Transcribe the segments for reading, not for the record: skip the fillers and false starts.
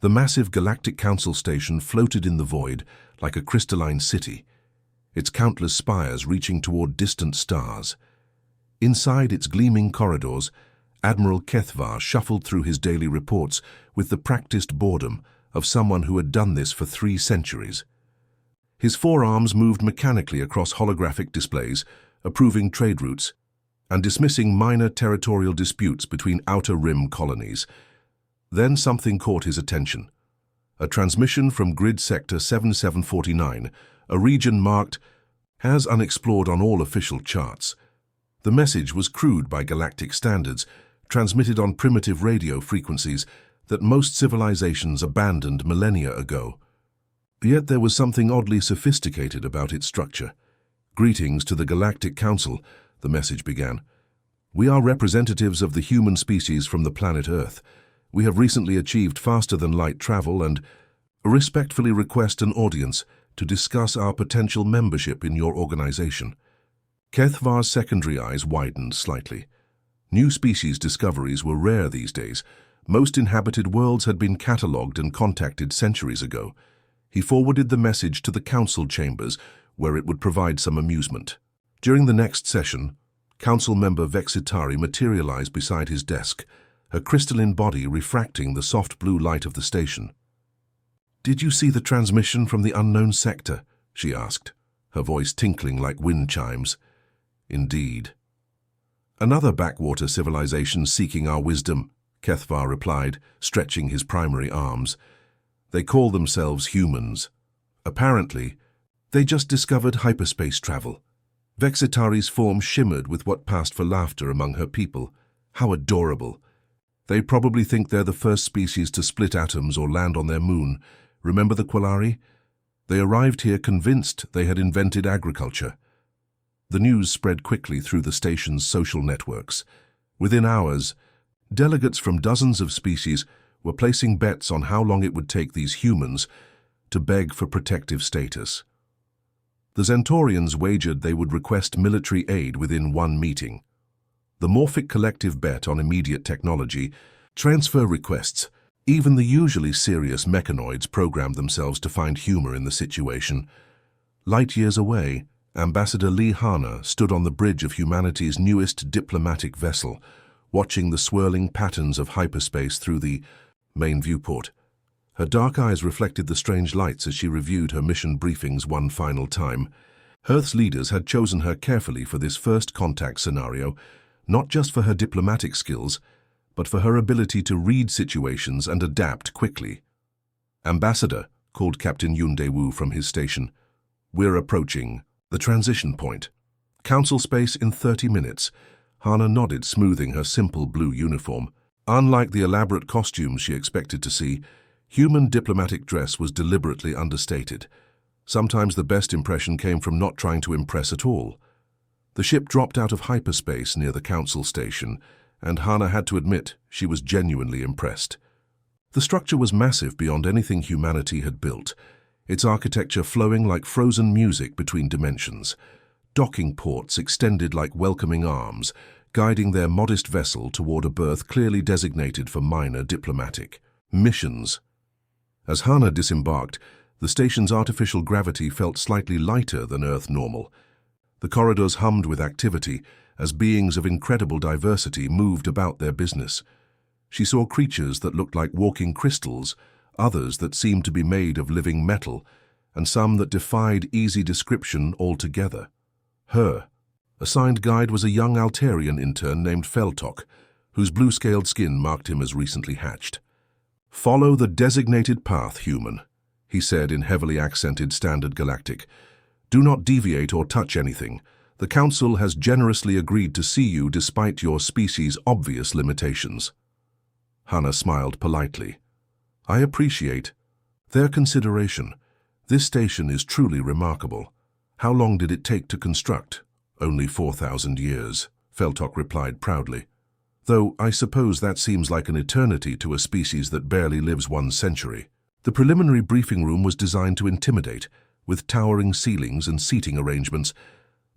The massive Galactic Council station floated in the void like a crystalline city, its countless spires reaching toward distant stars. Inside its gleaming corridors, Admiral Kethvar shuffled through his daily reports with the practiced boredom of someone who had done this for 3 centuries. His forearms moved mechanically across holographic displays, approving trade routes and dismissing minor territorial disputes between Outer Rim colonies. Then something caught his attention. A transmission from Grid Sector 7749, a region marked as unexplored on all official charts. The message was crude by galactic standards, transmitted on primitive radio frequencies that most civilizations abandoned millennia ago. Yet there was something oddly sophisticated about its structure. "Greetings to the Galactic Council," the message began. "We are representatives of the human species from the planet Earth. We have recently achieved faster-than-light travel and respectfully request an audience to discuss our potential membership in your organization." Kethvar's secondary eyes widened slightly. New species discoveries were rare these days. Most inhabited worlds had been catalogued and contacted centuries ago. He forwarded the message to the council chambers, where it would provide some amusement. During the next session, Council member Vexitari materialized beside his desk, her crystalline body refracting the soft blue light of the station. "Did you see the transmission from the unknown sector?" she asked, her voice tinkling like wind chimes. "Indeed." "Another backwater civilization seeking our wisdom," Kethvar replied, stretching his primary arms. "They call themselves humans. Apparently, they just discovered hyperspace travel." Vexitari's form shimmered with what passed for laughter among her people. How adorable. "They probably think they're the first species to split atoms or land on their moon. Remember the Quillari? They arrived here convinced they had invented agriculture." The news spread quickly through the station's social networks. Within hours, delegates from dozens of species were placing bets on how long it would take these humans to beg for protective status. The Zentorians wagered they would request military aid within 1 meeting. The Morphic Collective bet on immediate technology, transfer requests. Even the usually serious mechanoids programmed themselves to find humor in the situation. Light years away, Ambassador Lee Hana stood on the bridge of humanity's newest diplomatic vessel, watching the swirling patterns of hyperspace through the main viewport. Her dark eyes reflected the strange lights as she reviewed her mission briefings one final time. Earth's leaders had chosen her carefully for this first contact scenario, not just for her diplomatic skills, but for her ability to read situations and adapt quickly. "Ambassador," called Captain Yunde-Wu from his station, "we're approaching the transition point. Council space in 30 minutes. Hana nodded, smoothing her simple blue uniform. Unlike the elaborate costumes she expected to see, human diplomatic dress was deliberately understated. Sometimes the best impression came from not trying to impress at all. The ship dropped out of hyperspace near the council station, and Hana had to admit she was genuinely impressed. The structure was massive beyond anything humanity had built, its architecture flowing like frozen music between dimensions. Docking ports extended like welcoming arms, guiding their modest vessel toward a berth clearly designated for minor diplomatic missions. As Hana disembarked, the station's artificial gravity felt slightly lighter than Earth normal. The corridors hummed with activity as beings of incredible diversity moved about their business. She saw creatures that looked like walking crystals, others that seemed to be made of living metal, and some that defied easy description altogether. Her assigned guide was a young Altarian intern named Feltok, whose blue-scaled skin marked him as recently hatched. "Follow the designated path, human," he said in heavily accented Standard Galactic. "Do not deviate or touch anything. The Council has generously agreed to see you despite your species' obvious limitations." Hana smiled politely. "I appreciate their consideration. This station is truly remarkable. How long did it take to construct?" "Only 4,000 years, Feltok replied proudly. "Though I suppose that seems like an eternity to a species that barely lives 1 century. The preliminary briefing room was designed to intimidate, with towering ceilings and seating arrangements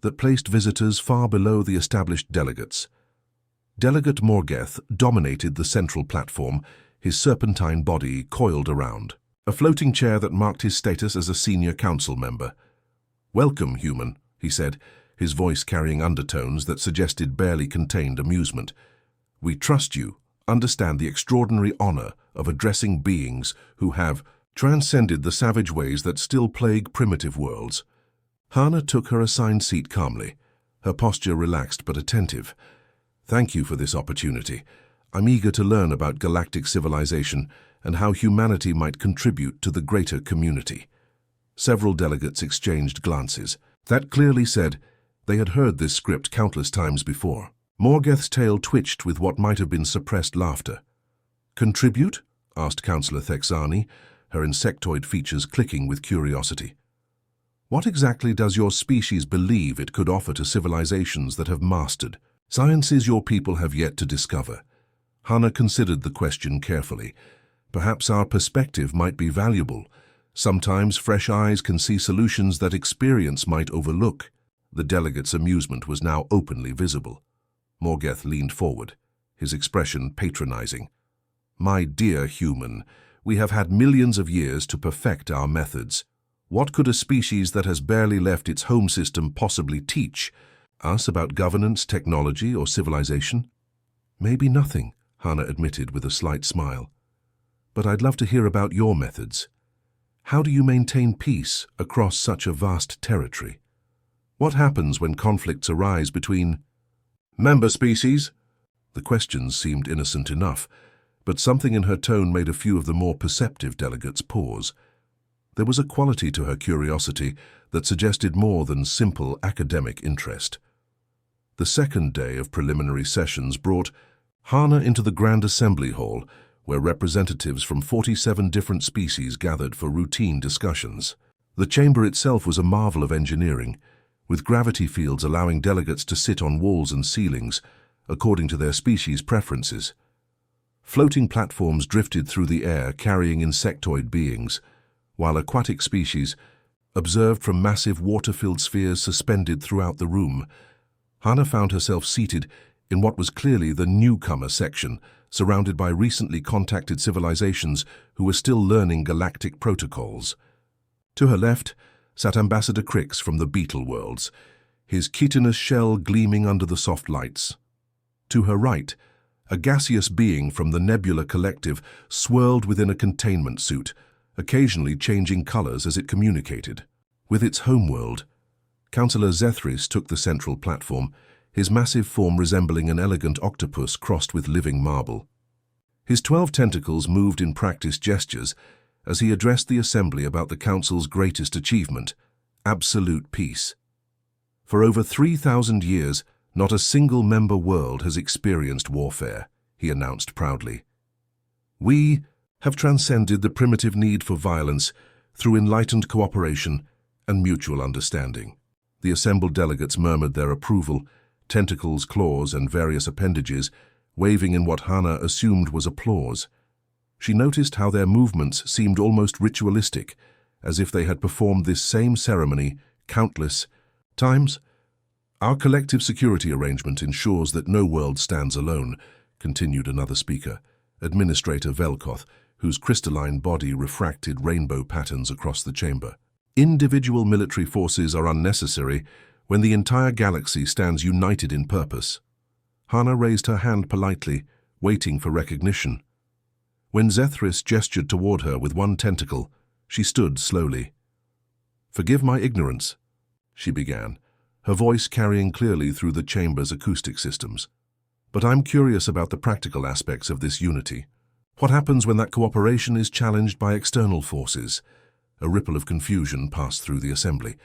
that placed visitors far below the established delegates. Delegate Morgeth dominated the central platform, his serpentine body coiled around. A floating chair that marked his status as a senior council member. "Welcome, human," he said, his voice carrying undertones that suggested barely contained amusement. "We trust you understand the extraordinary honor of addressing beings who have transcended the savage ways that still plague primitive worlds." Hana took her assigned seat calmly, her posture relaxed but attentive. "Thank you for this opportunity. I'm eager to learn about galactic civilization and how humanity might contribute to the greater community." Several delegates exchanged glances. That clearly said they had heard this script countless times before. Morgeth's tail twitched with what might have been suppressed laughter. "Contribute?" asked Councillor Thexani, her insectoid features clicking with curiosity. "What exactly does your species believe it could offer to civilizations that have mastered sciences your people have yet to discover?" Hana considered the question carefully. "Perhaps our perspective might be valuable. Sometimes fresh eyes can see solutions that experience might overlook." The delegate's amusement was now openly visible. Morgeth leaned forward, his expression patronizing. "My dear human, we have had millions of years to perfect our methods. What could a species that has barely left its home system possibly teach us about governance, technology, or civilization?" "Maybe nothing," Hana admitted with a slight smile. "But I'd love to hear about your methods. How do you maintain peace across such a vast territory? What happens when conflicts arise between member species?" The questions seemed innocent enough, but something in her tone made a few of the more perceptive delegates pause. There was a quality to her curiosity that suggested more than simple academic interest. The second day of preliminary sessions brought Hana into the Grand Assembly Hall, where representatives from 47 different species gathered for routine discussions. The chamber itself was a marvel of engineering, with gravity fields allowing delegates to sit on walls and ceilings, according to their species' preferences. Floating platforms drifted through the air carrying insectoid beings, while aquatic species observed from massive water-filled spheres suspended throughout the room. Hana found herself seated in what was clearly the newcomer section, surrounded by recently contacted civilizations who were still learning galactic protocols. To her left sat Ambassador Crix from the Beetle Worlds, his chitinous shell gleaming under the soft lights. To her right, a gaseous being from the Nebula Collective swirled within a containment suit, occasionally changing colors as it communicated. With its homeworld, Councillor Zethris took the central platform, his massive form resembling an elegant octopus crossed with living marble. His 12 tentacles moved in practiced gestures as he addressed the assembly about the Council's greatest achievement, absolute peace. For over 3,000 years, not a single member world has experienced warfare, he announced proudly. "We have transcended the primitive need for violence through enlightened cooperation and mutual understanding." The assembled delegates murmured their approval, tentacles, claws, and various appendages waving in what Hana assumed was applause. She noticed how their movements seemed almost ritualistic, as if they had performed this same ceremony countless times. "Our collective security arrangement ensures that no world stands alone," continued another speaker, Administrator Velkoth, whose crystalline body refracted rainbow patterns across the chamber. "Individual military forces are unnecessary when the entire galaxy stands united in purpose." Hana raised her hand politely, waiting for recognition. When Zethris gestured toward her with one tentacle, she stood slowly. "Forgive my ignorance," she began, her voice carrying clearly through the chamber's acoustic systems. "But I'm curious about the practical aspects of this unity. What happens when that cooperation is challenged by external forces?" A ripple of confusion passed through the assembly.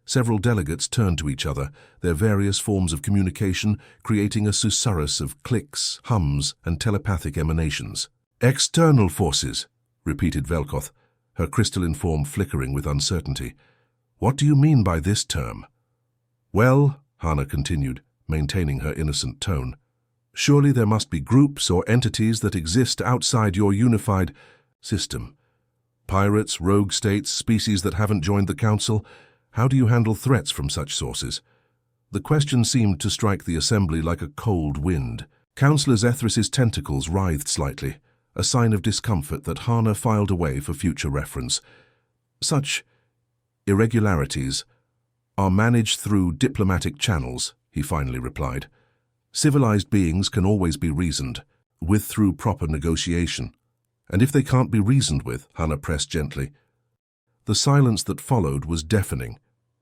Several delegates turned to each other, their various forms of communication creating a susurrus of clicks, hums, and telepathic emanations. "External forces," repeated Velkoth, her crystalline form flickering with uncertainty. "What do you mean by this term?" "Well," Hana continued, maintaining her innocent tone, "surely there must be groups or entities that exist outside your unified system. Pirates, rogue states, species that haven't joined the Council. How do you handle threats from such sources?" The question seemed to strike the assembly like a cold wind. Councillor Zethris's tentacles writhed slightly, a sign of discomfort that Hana filed away for future reference. Such irregularities are managed through diplomatic channels, he finally replied. Civilized beings can always be reasoned with through proper negotiation. And if they can't be reasoned with, Hana pressed gently. The silence that followed was deafening.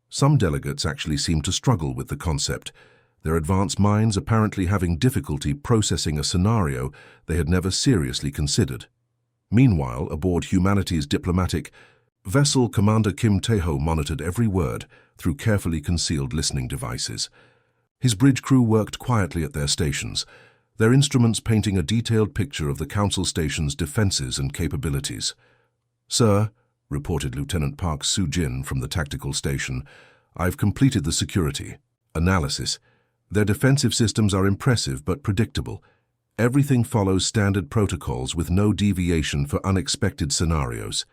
Some delegates actually seemed to struggle with the concept, their advanced minds apparently having difficulty processing a scenario they had never seriously considered. Meanwhile, aboard humanity's diplomatic vessel, Commander Kim Tae-ho monitored every word through carefully concealed listening devices. His bridge crew worked quietly at their stations, their instruments painting a detailed picture of the Council Station's defenses and capabilities. "Sir," reported Lieutenant Park Soo-jin from the tactical station, "I've completed the security analysis. Their defensive systems are impressive but predictable. Everything follows standard protocols with no deviation for unexpected scenarios."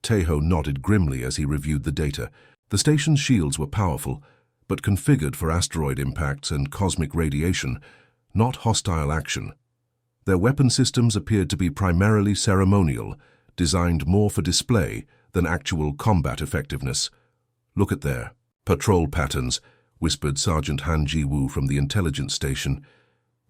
Tae-ho nodded grimly as he reviewed the data. The station's shields were powerful, but configured for asteroid impacts and cosmic radiation, not hostile action. Their weapon systems appeared to be primarily ceremonial, designed more for display than actual combat effectiveness. "Look at their patrol patterns," whispered Sergeant Han Ji-woo from the intelligence station.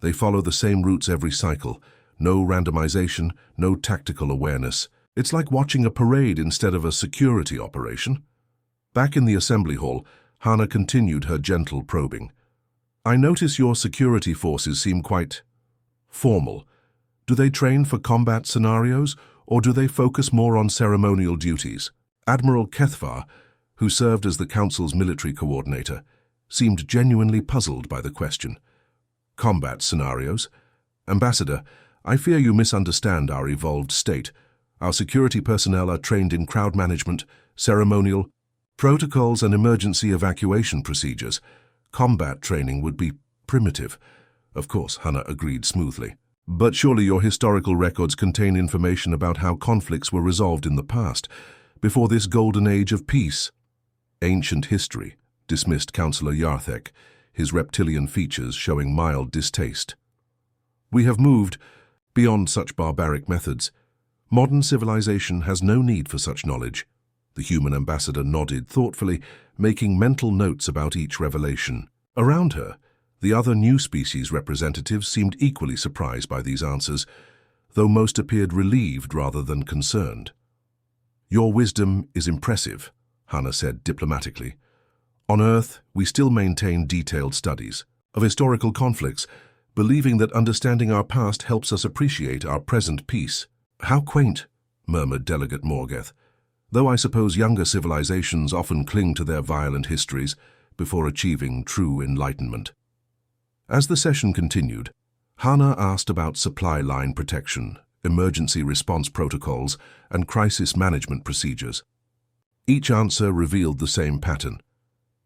"They follow the same routes every cycle. No randomization, no tactical awareness. It's like watching a parade instead of a security operation." Back in the assembly hall, Hana continued her gentle probing. "I notice your security forces seem quite formal. Do they train for combat scenarios, or do they focus more on ceremonial duties?" Admiral Kethvar, who served as the Council's military coordinator, seemed genuinely puzzled by the question. "Combat scenarios? Ambassador, I fear you misunderstand our evolved state. Our security personnel are trained in crowd management, ceremonial protocols and emergency evacuation procedures. Combat training would be primitive." "Of course," Hana agreed smoothly. "But surely your historical records contain information about how conflicts were resolved in the past, before this golden age of peace." "Ancient history," dismissed Councillor Yarthek, his reptilian features showing mild distaste. "We have moved beyond such barbaric methods. Modern civilization has no need for such knowledge." The human ambassador nodded thoughtfully, making mental notes about each revelation. Around her, the other new species representatives seemed equally surprised by these answers, though most appeared relieved rather than concerned. "Your wisdom is impressive," Hana said diplomatically. "On Earth, we still maintain detailed studies of historical conflicts, believing that understanding our past helps us appreciate our present peace." "How quaint," murmured Delegate Morgeth. "Though I suppose younger civilizations often cling to their violent histories before achieving true enlightenment." As the session continued, Hana asked about supply line protection, emergency response protocols, and crisis management procedures. Each answer revealed the same pattern.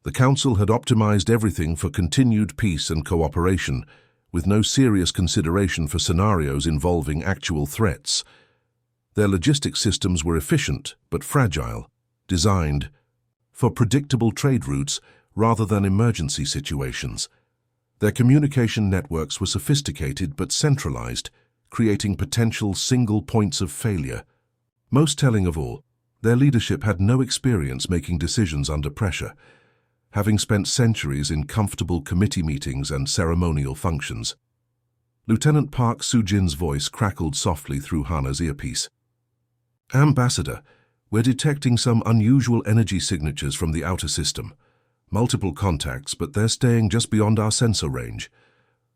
The Council had optimized everything for continued peace and cooperation, with no serious consideration for scenarios involving actual threats. Their logistics systems were efficient but fragile, designed for predictable trade routes rather than emergency situations. Their communication networks were sophisticated but centralized, creating potential single points of failure. Most telling of all, their leadership had no experience making decisions under pressure, having spent centuries in comfortable committee meetings and ceremonial functions. Lieutenant Park Soo-jin's voice crackled softly through Hana's earpiece. "Ambassador, we're detecting some unusual energy signatures from the outer system. Multiple contacts, but they're staying just beyond our sensor range."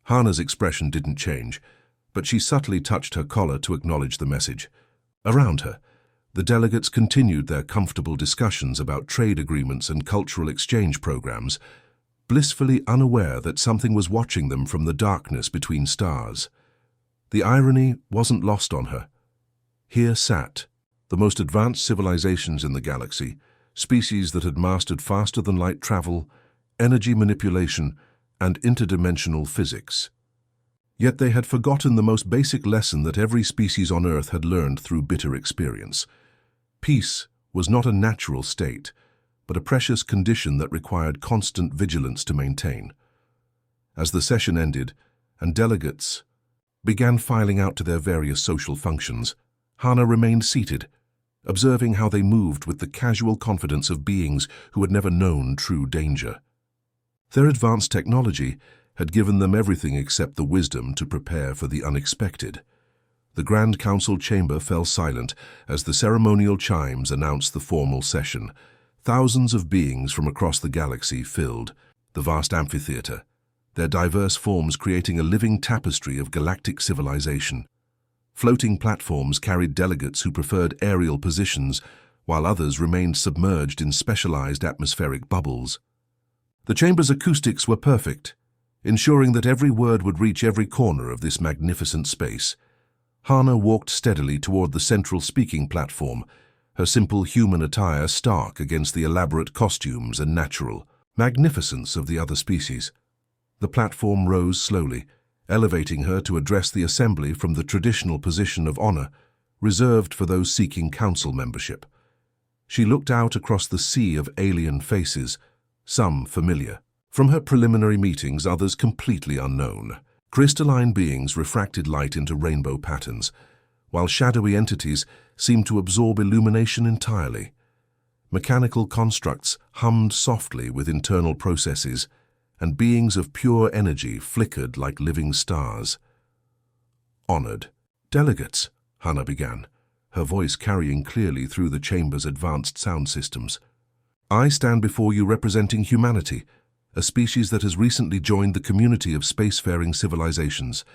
Hana's expression didn't change, but she subtly touched her collar to acknowledge the message. Around her, the delegates continued their comfortable discussions about trade agreements and cultural exchange programs, blissfully unaware that something was watching them from the darkness between stars. The irony wasn't lost on her. Here sat the most advanced civilizations in the galaxy, species that had mastered faster-than-light travel, energy manipulation, and interdimensional physics. Yet they had forgotten the most basic lesson that every species on Earth had learned through bitter experience. Peace was not a natural state, but a precious condition that required constant vigilance to maintain. As the session ended, and delegates began filing out to their various social functions, Hana remained seated, observing how they moved with the casual confidence of beings who had never known true danger. Their advanced technology had given them everything except the wisdom to prepare for the unexpected. The Grand Council chamber fell silent as the ceremonial chimes announced the formal session. Thousands of beings from across the galaxy filled the vast amphitheater, their diverse forms creating a living tapestry of galactic civilization. Floating platforms carried delegates who preferred aerial positions, while others remained submerged in specialized atmospheric bubbles. The chamber's acoustics were perfect, ensuring that every word would reach every corner of this magnificent space. Hana walked steadily toward the central speaking platform, her simple human attire stark against the elaborate costumes and natural magnificence of the other species. The platform rose slowly, elevating her to address the assembly from the traditional position of honor reserved for those seeking council membership. She looked out across the sea of alien faces, some familiar. From her preliminary meetings, others completely unknown. Crystalline beings refracted light into rainbow patterns, while shadowy entities seemed to absorb illumination entirely. Mechanical constructs hummed softly with internal processes, and beings of pure energy flickered like living stars. Honored delegates, Hana began, her voice carrying clearly through the chamber's advanced sound systems. I stand before you representing humanity, a species that has recently joined the community of spacefaring civilizations.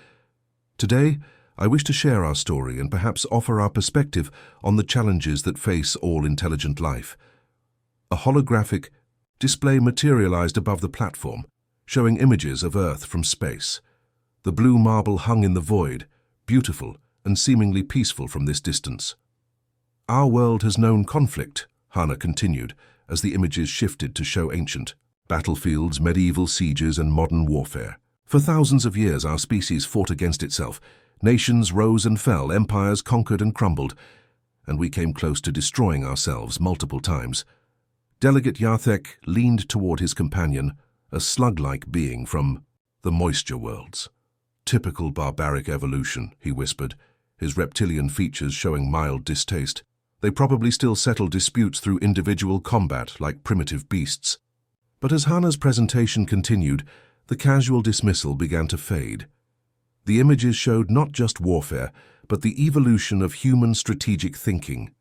Today, I wish to share our story and perhaps offer our perspective on the challenges that face all intelligent life. A holographic display materialized above the platform, showing images of Earth from space. The blue marble hung in the void, beautiful and seemingly peaceful from this distance. Our world has known conflict, Hana continued, as the images shifted to show ancient battlefields, medieval sieges, and modern warfare. For thousands of years, our species fought against itself. Nations rose and fell, empires conquered and crumbled, and we came close to destroying ourselves multiple times. Delegate Yarthek leaned toward his companion, a slug-like being from the moisture worlds. Typical barbaric evolution, he whispered, his reptilian features showing mild distaste. They probably still settle disputes through individual combat like primitive beasts. But as Hana's presentation continued, the casual dismissal began to fade. The images showed not just warfare, but the evolution of human strategic thinking.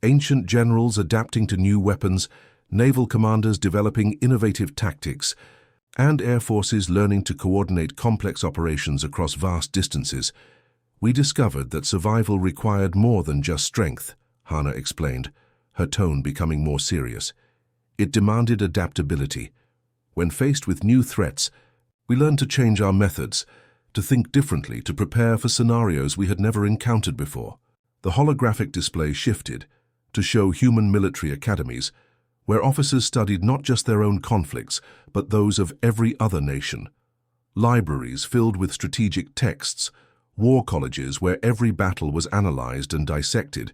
Ancient generals adapting to new weapons, naval commanders developing innovative tactics, and air forces learning to coordinate complex operations across vast distances. We discovered that survival required more than just strength, Hana explained, her tone becoming more serious. It demanded adaptability. When faced with new threats, we learned to change our methods, to think differently, to prepare for scenarios we had never encountered before. The holographic display shifted to show human military academies, where officers studied not just their own conflicts, but those of every other nation. Libraries filled with strategic texts, war colleges where every battle was analyzed and dissected,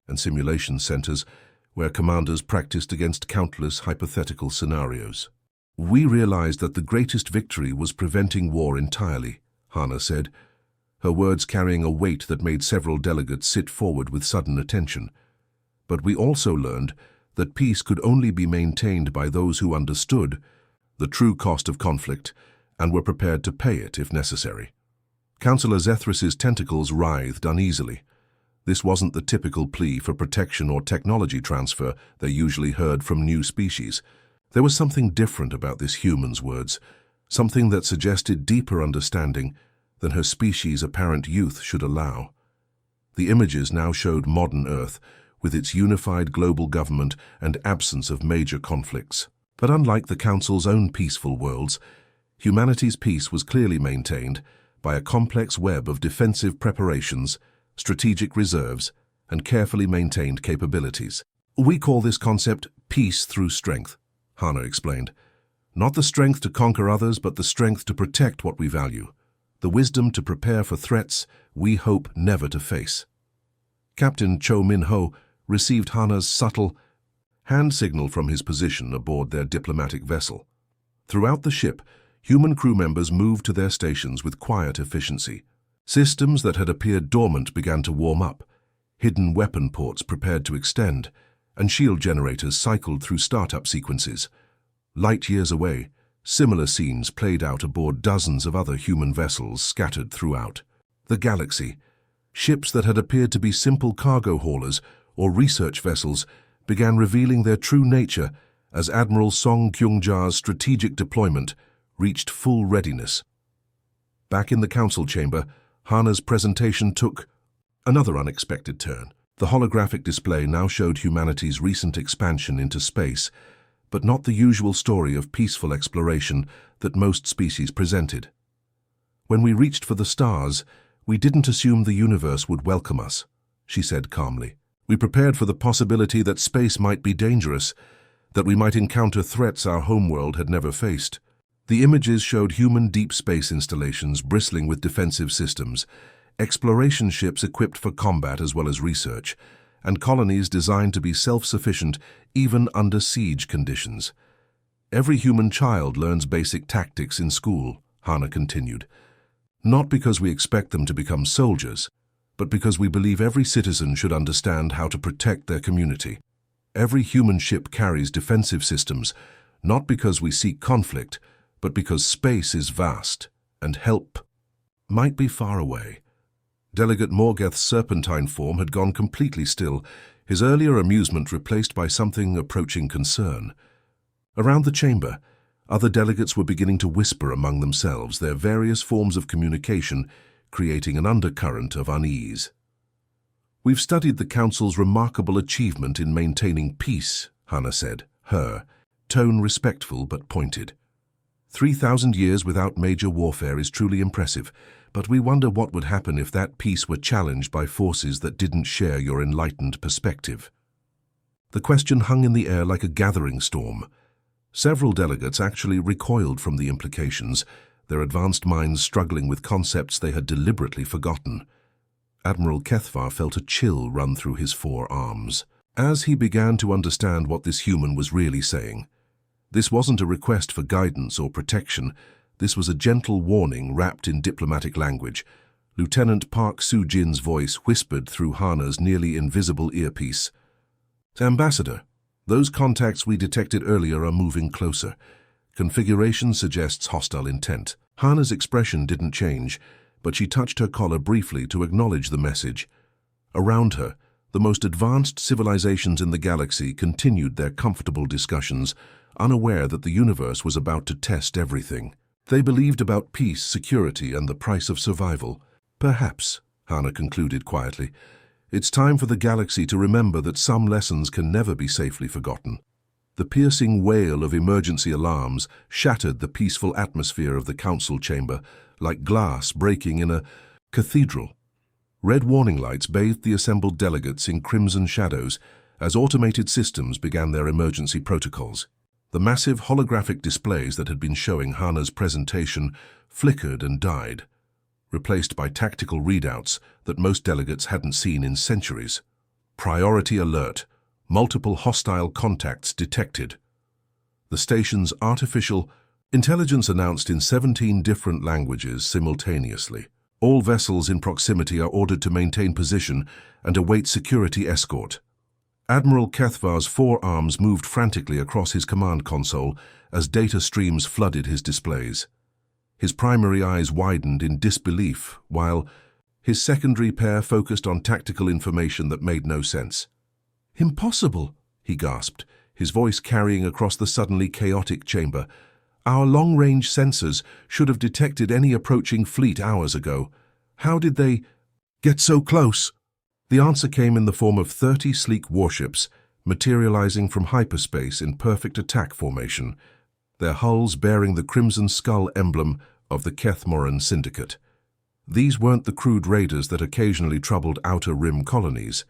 and simulation centers where commanders practiced against countless hypothetical scenarios. We realized that the greatest victory was preventing war entirely, Hana said, her words carrying a weight that made several delegates sit forward with sudden attention. But we also learned that peace could only be maintained by those who understood the true cost of conflict and were prepared to pay it if necessary. Councillor Zethris's tentacles writhed uneasily. This wasn't the typical plea for protection or technology transfer they usually heard from new species. There was something different about this human's words, something that suggested deeper understanding than her species' apparent youth should allow. The images now showed modern Earth, with its unified global government and absence of major conflicts. But unlike the Council's own peaceful worlds, humanity's peace was clearly maintained by a complex web of defensive preparations, strategic reserves, and carefully maintained capabilities. We call this concept peace through strength, Hana explained. Not the strength to conquer others, but the strength to protect what we value, the wisdom to prepare for threats we hope never to face. Captain Cho Min-ho received Hana's subtle hand signal from his position aboard their diplomatic vessel. Throughout the ship, human crew members moved to their stations with quiet efficiency, Systems that had appeared dormant began to warm up, hidden weapon ports prepared to extend, and shield generators cycled through startup sequences. Light years away, similar scenes played out aboard dozens of other human vessels scattered throughout the galaxy. Ships that had appeared to be simple cargo haulers or research vessels began revealing their true nature as Admiral Song Kyung-ja's strategic deployment reached full readiness. Back in the council chamber, Hana's presentation took another unexpected turn. The holographic display now showed humanity's recent expansion into space, but not the usual story of peaceful exploration that most species presented. "When we reached for the stars, we didn't assume the universe would welcome us," she said calmly. "We prepared for the possibility that space might be dangerous, that we might encounter threats our homeworld had never faced." The images showed human deep space installations bristling with defensive systems, exploration ships equipped for combat as well as research, and colonies designed to be self-sufficient even under siege conditions. "Every human child learns basic tactics in school," Hana continued. "Not because we expect them to become soldiers, but because we believe every citizen should understand how to protect their community. Every human ship carries defensive systems, not because we seek conflict, but because space is vast, and help might be far away." Delegate Morgeth's serpentine form had gone completely still, his earlier amusement replaced by something approaching concern. Around the chamber, other delegates were beginning to whisper among themselves, their various forms of communication creating an undercurrent of unease. "We've studied the Council's remarkable achievement in maintaining peace," Hana said, her tone respectful but pointed. 3,000 years without major warfare is truly impressive, but we wonder what would happen if that peace were challenged by forces that didn't share your enlightened perspective." The question hung in the air like a gathering storm. Several delegates actually recoiled from the implications, their advanced minds struggling with concepts they had deliberately forgotten. Admiral Kethvar felt a chill run through his forearms as he began to understand what this human was really saying. This wasn't a request for guidance or protection. This was a gentle warning wrapped in diplomatic language. Lieutenant Park Soo-jin's voice whispered through Hana's nearly invisible earpiece. "Ambassador, those contacts we detected earlier are moving closer. Configuration suggests hostile intent." Hana's expression didn't change, but she touched her collar briefly to acknowledge the message. Around her, the most advanced civilizations in the galaxy continued their comfortable discussions, unaware that the universe was about to test everything. They believed about peace, security, and the price of survival. "Perhaps," Hana concluded quietly, "it's time for the galaxy to remember that some lessons can never be safely forgotten." The piercing wail of emergency alarms shattered the peaceful atmosphere of the council chamber, like glass breaking in a cathedral. Red warning lights bathed the assembled delegates in crimson shadows as automated systems began their emergency protocols. The massive holographic displays that had been showing Hana's presentation flickered and died, replaced by tactical readouts that most delegates hadn't seen in centuries. "Priority alert. Multiple hostile contacts detected." The station's artificial intelligence announced in 17 different languages simultaneously. "All vessels in proximity are ordered to maintain position and await security escort." Admiral Kethvar's forearms moved frantically across his command console as data streams flooded his displays. His primary eyes widened in disbelief, while his secondary pair focused on tactical information that made no sense. "Impossible," he gasped, his voice carrying across the suddenly chaotic chamber. "Our long-range sensors should have detected any approaching fleet hours ago. How did they get so close?" The answer came in the form of 30 sleek warships, materializing from hyperspace in perfect attack formation, their hulls bearing the crimson skull emblem of the Kethmoran Syndicate. These weren't the crude raiders that occasionally troubled outer rim colonies.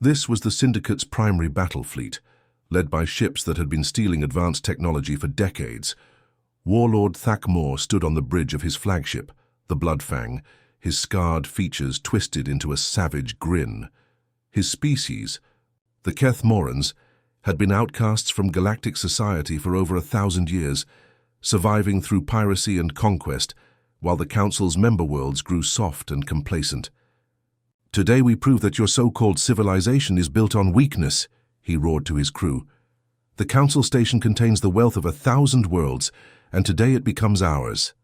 This was the Syndicate's primary battle fleet, led by ships that had been stealing advanced technology for decades. Warlord Thakmor stood on the bridge of his flagship, the Bloodfang, his scarred features twisted into a savage grin. His species, the Kethmorans, had been outcasts from galactic society for over 1,000 years, surviving through piracy and conquest, while the Council's member worlds grew soft and complacent. "Today we prove that your so-called civilization is built on weakness," he roared to his crew. "The Council station contains the wealth of 1,000 worlds, and today it becomes ours."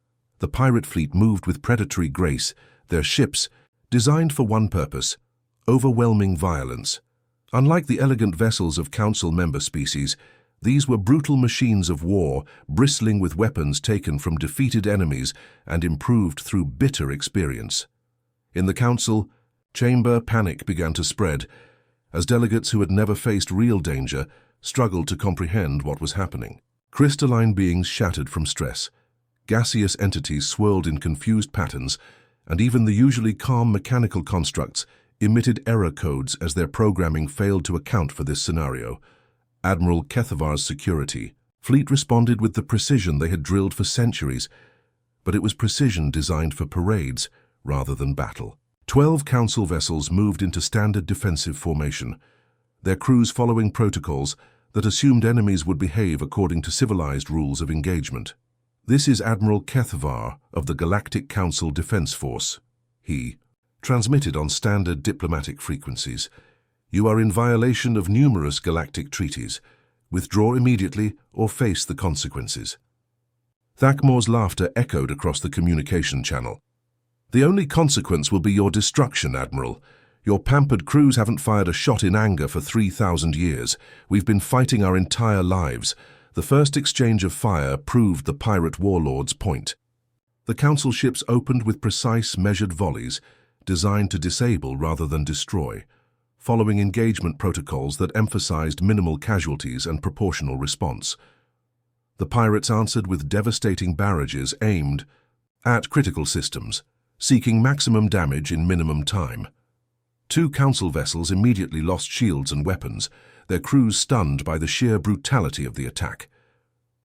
The pirate fleet moved with predatory grace, their ships, designed for one purpose: overwhelming violence. Unlike the elegant vessels of Council member species, these were brutal machines of war, bristling with weapons taken from defeated enemies and improved through bitter experience. In the Council chamber, panic began to spread, as delegates who had never faced real danger struggled to comprehend what was happening. Crystalline beings shattered from stress. Gaseous entities swirled in confused patterns, and even the usually calm mechanical constructs emitted error codes as their programming failed to account for this scenario. Admiral Kethavar's security fleet responded with the precision they had drilled for centuries, but it was precision designed for parades rather than battle. 12 Council vessels moved into standard defensive formation, their crews following protocols that assumed enemies would behave according to civilized rules of engagement. "This is Admiral Kethavar of the Galactic Council Defense Force," he transmitted on standard diplomatic frequencies. "You are in violation of numerous galactic treaties. Withdraw immediately or face the consequences." Thakmor's laughter echoed across the communication channel. "The only consequence will be your destruction, Admiral. Your pampered crews haven't fired a shot in anger for 3,000 years. We've been fighting our entire lives. The first exchange of fire proved the pirate warlord's point." The Council ships opened with precise, measured volleys, designed to disable rather than destroy, following engagement protocols that emphasized minimal casualties and proportional response. The pirates answered with devastating barrages aimed at critical systems, seeking maximum damage in minimum time. 2 Council vessels immediately lost shields and weapons, their crews stunned by the sheer brutality of the attack.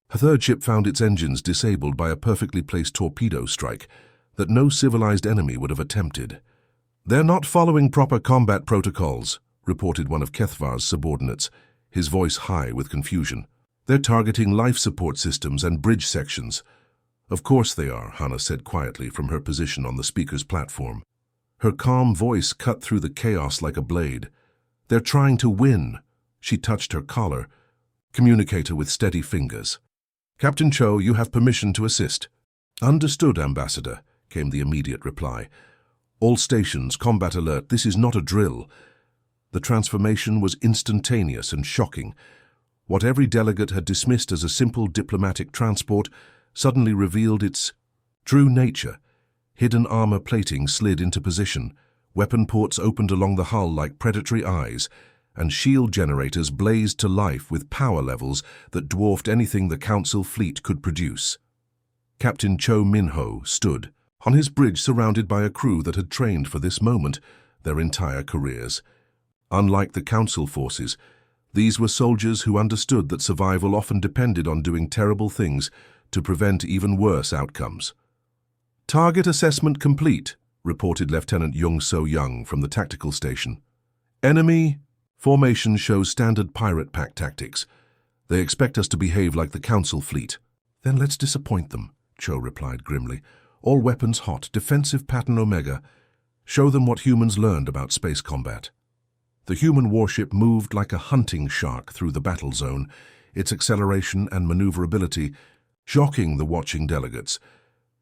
A third ship found its engines disabled by a perfectly placed torpedo strike that no civilized enemy would have attempted. "They're not following proper combat protocols," reported one of Kethavar's subordinates, his voice high with confusion. "They're targeting life support systems and bridge sections." "Of course they are," Hannah said quietly from her position on the speaker's platform. Her calm voice cut through the chaos like a blade. "They're trying to win." She touched her collar, communicator with steady fingers. "Captain Cho, you have permission to assist." "Understood, Ambassador," came the immediate reply. "All stations, combat alert, this is not a drill." The transformation was instantaneous and shocking. What every delegate had dismissed as a simple diplomatic transport suddenly revealed its true nature. Hidden armor plating slid into position, weapon ports opened along the hull like predatory eyes, and shield generators blazed to life with power levels that dwarfed anything the Council fleet could produce. Captain Cho Minho stood on his bridge surrounded by a crew that had trained for this moment their entire careers. Unlike the Council forces, these were soldiers who understood that survival often depended on doing terrible things to prevent even worse outcomes. "Target assessment complete," reported Lieutenant Jung So-young from the tactical station. "Enemy formation shows standard pirate pack tactics. They expect us to behave like the Council fleet." "Then let's disappoint them," Cho replied grimly. "All weapons hot, defensive pattern Omega. Show them what humans learned about space combat." The human warship moved like a hunting shark through the battle zone, its acceleration and maneuverability shocking the watching delegates.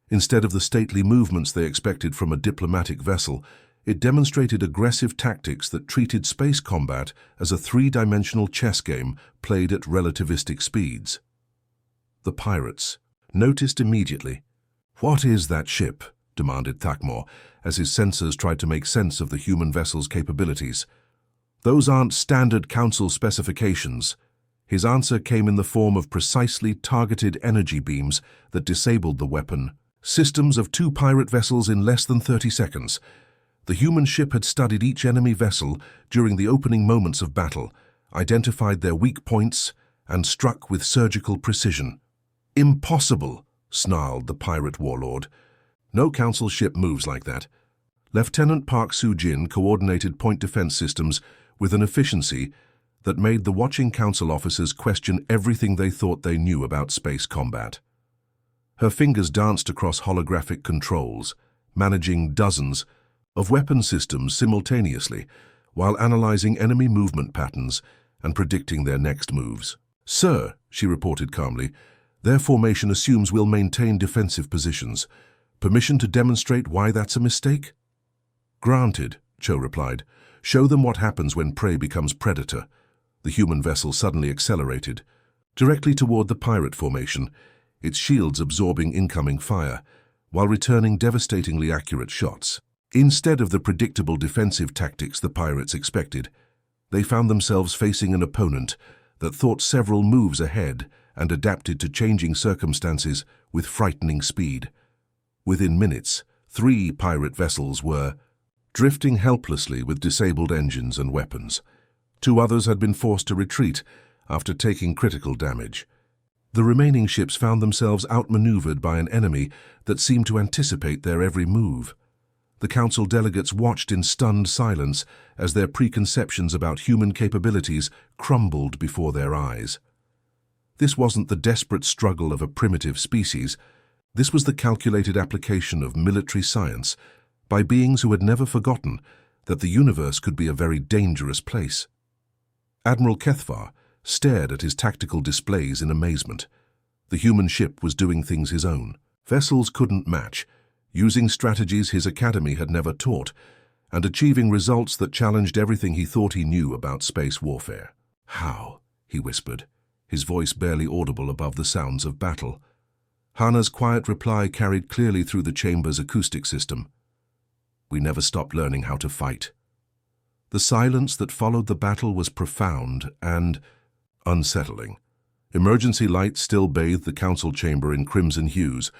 Instead of the stately movements they expected from a diplomatic vessel, it demonstrated aggressive tactics that treated space combat as a 3-dimensional chess game played at relativistic speeds. The pirates noticed immediately. "What is that ship?" demanded Thakmor, as his sensors tried to make sense of the human vessel's capabilities. "Those aren't standard Council specifications." His answer came in the form of precisely targeted energy beams that disabled the weapon. Systems of 2 pirate vessels in less than 30 seconds. The human ship had studied each enemy vessel during the opening moments of battle, identified their weak points, and struck with surgical precision. "Impossible," snarled the pirate warlord. "No Council ship moves like that." Lieutenant Park Soo-jin coordinated point defense systems with an efficiency that made the watching Council officers question everything they thought they knew about space combat. Her fingers danced across holographic controls, managing dozens of weapon systems simultaneously, while analyzing enemy movement patterns and predicting their next moves. "Sir," she reported calmly, "their formation assumes we'll maintain defensive positions. Permission to demonstrate why that's a mistake?" "Granted," Cho replied. "Show them what happens when prey becomes predator." The human vessel suddenly accelerated, directly toward the pirate formation, its shields absorbing incoming fire, while returning devastatingly accurate shots. Instead of the predictable defensive tactics the pirates expected, they found themselves facing an opponent that thought several moves ahead and adapted to changing circumstances with frightening speed. Within minutes, 3 pirate vessels were drifting helplessly with disabled engines and weapons. 2 others had been forced to retreat after taking critical damage. The remaining ships found themselves outmaneuvered by an enemy that seemed to anticipate their every move. The council delegates watched in stunned silence as their preconceptions about human capabilities crumbled before their eyes. This wasn't the desperate struggle of a primitive species. This was the calculated application of military science by beings who had never forgotten that the universe could be a very dangerous place. Admiral Kethvar stared at his tactical displays in amazement. The human ship was doing things his own. Vessels couldn't match, using strategies his academy had never taught, and achieving results that challenged everything he thought he knew about space warfare. "How?" he whispered, his voice barely audible above the sounds of battle. Hana's quiet reply carried clearly through the chamber's acoustic system. "We never stopped learning how to fight." The silence that followed the battle was profound and unsettling. Emergency lights still bathed the council chamber in crimson hues,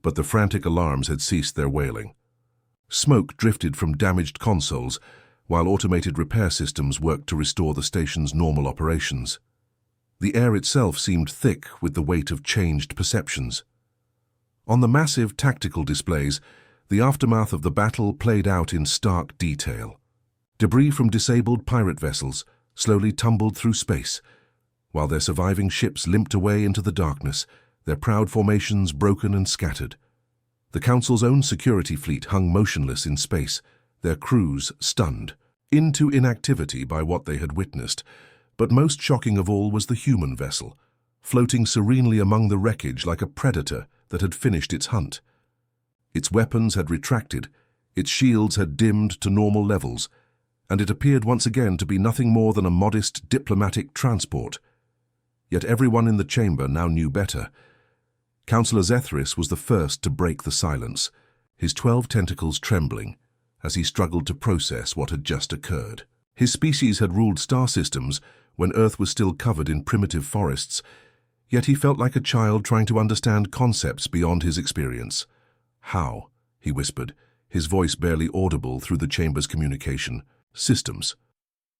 but the frantic alarms had ceased their wailing. Smoke drifted from damaged consoles, while automated repair systems worked to restore the station's normal operations. The air itself seemed thick with the weight of changed perceptions. On the massive tactical displays, the aftermath of the battle played out in stark detail. Debris from disabled pirate vessels slowly tumbled through space, while their surviving ships limped away into the darkness, their proud formations broken and scattered. The Council's own security fleet hung motionless in space, their crews stunned into inactivity by what they had witnessed. But most shocking of all was the human vessel, floating serenely among the wreckage like a predator that had finished its hunt. Its weapons had retracted, its shields had dimmed to normal levels, and it appeared once again to be nothing more than a modest diplomatic transport. Yet everyone in the chamber now knew better. Councillor Zethris was the first to break the silence, his 12 tentacles trembling as he struggled to process what had just occurred. His species had ruled star systems when Earth was still covered in primitive forests, yet he felt like a child trying to understand concepts beyond his experience. "How?" he whispered, his voice barely audible through the chamber's communication. "Systems.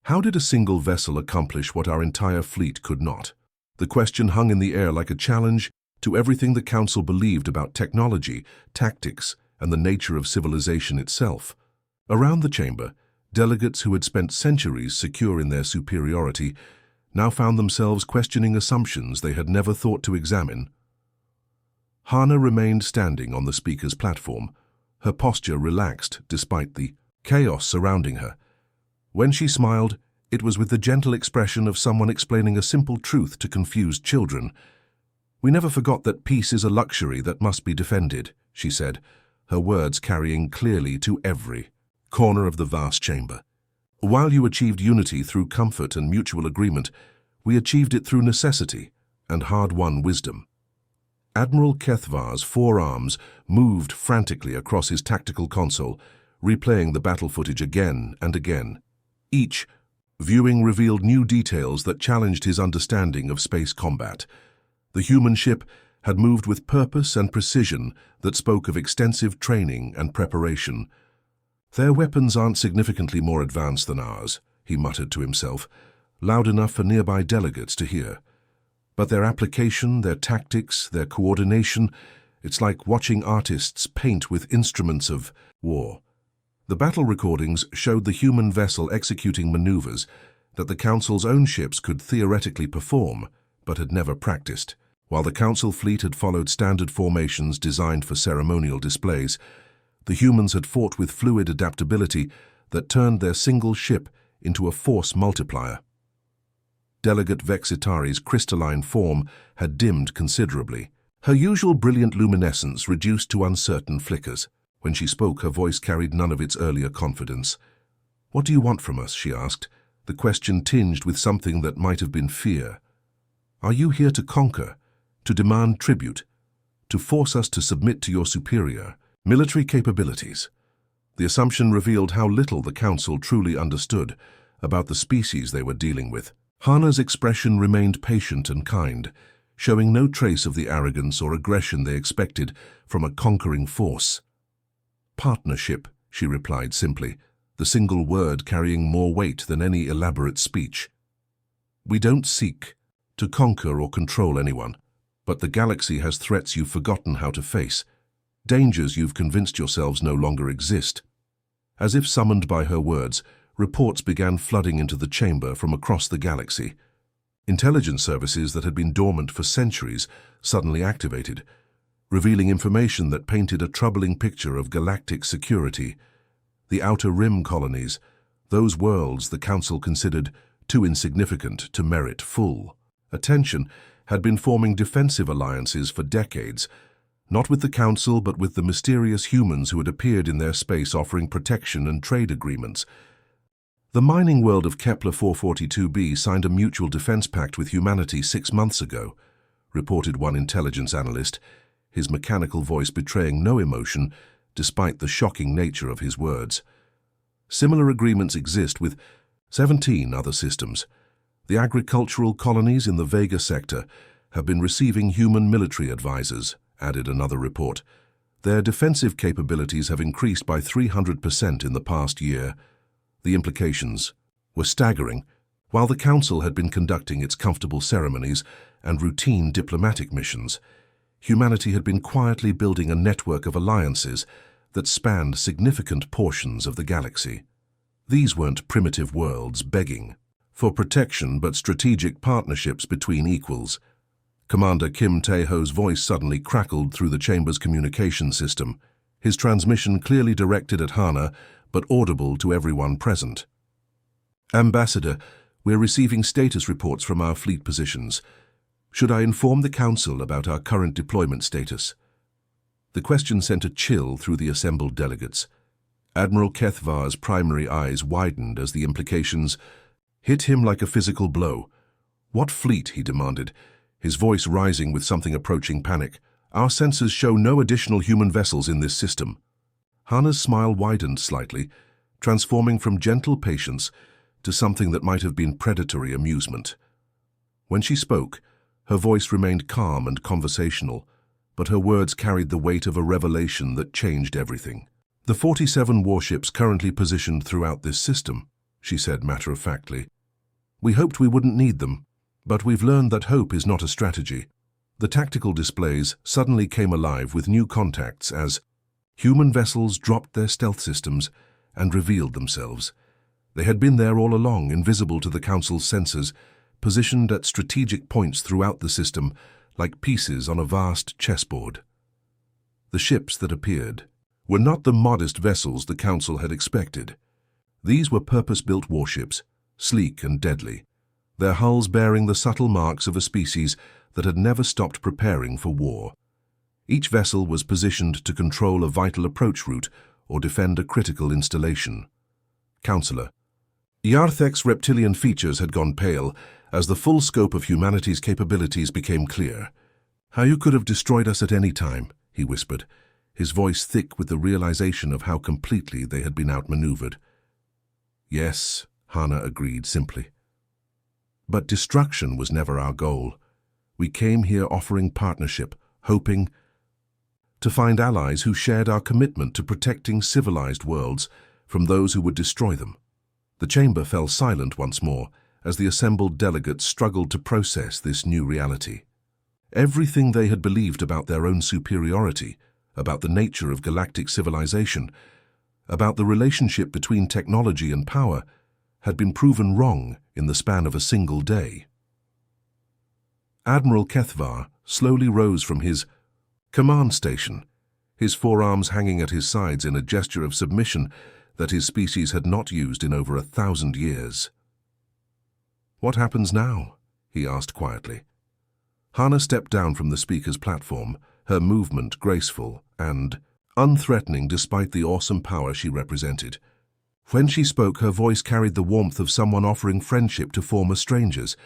How did a single vessel accomplish what our entire fleet could not?" The question hung in the air like a challenge to everything the Council believed about technology, tactics, and the nature of civilization itself. Around the chamber, delegates who had spent centuries secure in their superiority now found themselves questioning assumptions they had never thought to examine. Hana remained standing on the speaker's platform, her posture relaxed despite the chaos surrounding her. When she smiled, it was with the gentle expression of someone explaining a simple truth to confused children. "We never forgot that peace is a luxury that must be defended," she said, her words carrying clearly to every corner of the vast chamber. "While you achieved unity through comfort and mutual agreement, we achieved it through necessity and hard-won wisdom." Admiral Kethvar's forearms moved frantically across his tactical console, replaying the battle footage again and again. Each viewing revealed new details that challenged his understanding of space combat. The human ship had moved with purpose and precision that spoke of extensive training and preparation. "Their weapons aren't significantly more advanced than ours," he muttered to himself, loud enough for nearby delegates to hear. "But their application, their tactics, their coordination, it's like watching artists paint with instruments of war." The battle recordings showed the human vessel executing maneuvers that the Council's own ships could theoretically perform, but had never practiced. While the Council fleet had followed standard formations designed for ceremonial displays, the humans had fought with fluid adaptability that turned their single ship into a force multiplier. Delegate Vexitari's crystalline form had dimmed considerably. Her usual brilliant luminescence reduced to uncertain flickers. When she spoke, her voice carried none of its earlier confidence. "What do you want from us?" she asked, the question tinged with something that might have been fear. "Are you here to conquer, to demand tribute, to force us to submit to your superior military capabilities?" The assumption revealed how little the Council truly understood about the species they were dealing with. Hana's expression remained patient and kind, showing no trace of the arrogance or aggression they expected from a conquering force. "Partnership," she replied simply, the single word carrying more weight than any elaborate speech. "We don't seek to conquer or control anyone, but the galaxy has threats you've forgotten how to face, dangers you've convinced yourselves no longer exist." As if summoned by her words, reports began flooding into the chamber from across the galaxy. Intelligence services that had been dormant for centuries suddenly activated, revealing information that painted a troubling picture of galactic security. The Outer Rim colonies, those worlds the Council considered too insignificant to merit full attention, had been forming defensive alliances for decades, not with the Council but with the mysterious humans who had appeared in their space offering protection and trade agreements. The mining world of Kepler 442b signed a mutual defense pact with humanity 6 months ago, reported one intelligence analyst, his mechanical voice betraying no emotion despite the shocking nature of his words. Similar agreements exist with 17 other systems. The agricultural colonies in the Vega sector have been receiving human military advisors, added another report. Their defensive capabilities have increased by 300% in the past year. The implications were staggering. While the Council had been conducting its comfortable ceremonies and routine diplomatic missions, humanity had been quietly building a network of alliances that spanned significant portions of the galaxy. These weren't primitive worlds begging for protection but strategic partnerships between equals. Commander Kim Tae-ho's voice suddenly crackled through the chamber's communication system, his transmission clearly directed at Hana but audible to everyone present. "Ambassador, we're receiving status reports from our fleet positions. Should I inform the Council about our current deployment status?" The question sent a chill through the assembled delegates. Admiral Kethvar's primary eyes widened as the implications hit him like a physical blow. "What fleet?" he demanded, his voice rising with something approaching panic. "Our sensors show no additional human vessels in this system." Hana's smile widened slightly, transforming from gentle patience to something that might have been predatory amusement. When she spoke, her voice remained calm and conversational, but her words carried the weight of a revelation that changed everything. "The 47 warships currently positioned throughout this system," she said matter-of-factly. "We hoped we wouldn't need them, but we've learned that hope is not a strategy." The tactical displays suddenly came alive with new contacts as human vessels dropped their stealth systems and revealed themselves. They had been there all along, invisible to the Council's sensors, positioned at strategic points throughout the system, like pieces on a vast chessboard. The ships that appeared were not the modest vessels the Council had expected. These were purpose-built warships, sleek and deadly, their hulls bearing the subtle marks of a species that had never stopped preparing for war. Each vessel was positioned to control a vital approach route or defend a critical installation. Counselor. Yarthek's reptilian features had gone pale as the full scope of humanity's capabilities became clear. "How you could have destroyed us at any time," he whispered, his voice thick with the realization of how completely they had been outmaneuvered. "Yes," Hana agreed simply. "But destruction was never our goal. We came here offering partnership, hoping to find allies who shared our commitment to protecting civilized worlds from those who would destroy them." The chamber fell silent once more as the assembled delegates struggled to process this new reality. Everything they had believed about their own superiority, about the nature of galactic civilization, about the relationship between technology and power, had been proven wrong in the span of a single day. Admiral Kethvar slowly rose from his command station, his forearms hanging at his sides in a gesture of submission that his species had not used in over 1,000 years. "What happens now?" he asked quietly. Hana stepped down from the speaker's platform, her movement graceful and unthreatening despite the awesome power she represented. When she spoke, her voice carried the warmth of someone offering friendship to former strangers.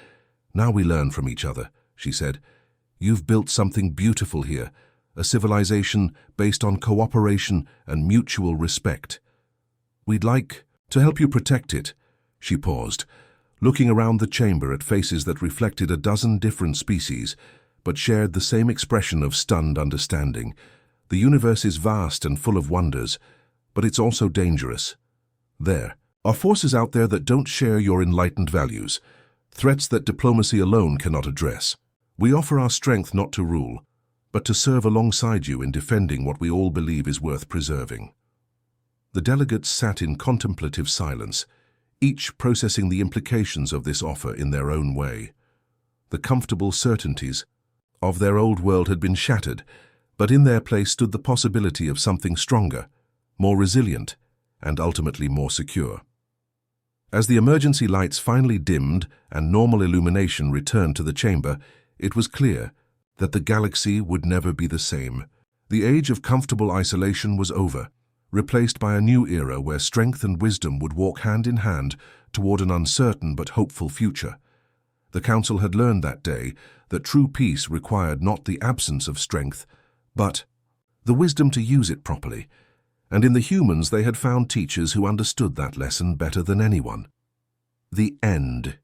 "Now we learn from each other," she said. "You've built something beautiful here, a civilization based on cooperation and mutual respect. We'd like to help you protect it." She paused, looking around the chamber at faces that reflected a dozen different species, but shared the same expression of stunned understanding. "The universe is vast and full of wonders, but it's also dangerous. There are forces out there that don't share your enlightened values, threats that diplomacy alone cannot address. We offer our strength not to rule, but to serve alongside you in defending what we all believe is worth preserving." The delegates sat in contemplative silence, each processing the implications of this offer in their own way. The comfortable certainties of their old world had been shattered, but in their place stood the possibility of something stronger, more resilient, and ultimately more secure. As the emergency lights finally dimmed and normal illumination returned to the chamber, it was clear that the galaxy would never be the same. The age of comfortable isolation was over, replaced by a new era where strength and wisdom would walk hand in hand toward an uncertain but hopeful future. The Council had learned that day that true peace required not the absence of strength, but the wisdom to use it properly, and in the humans they had found teachers who understood that lesson better than anyone. The end.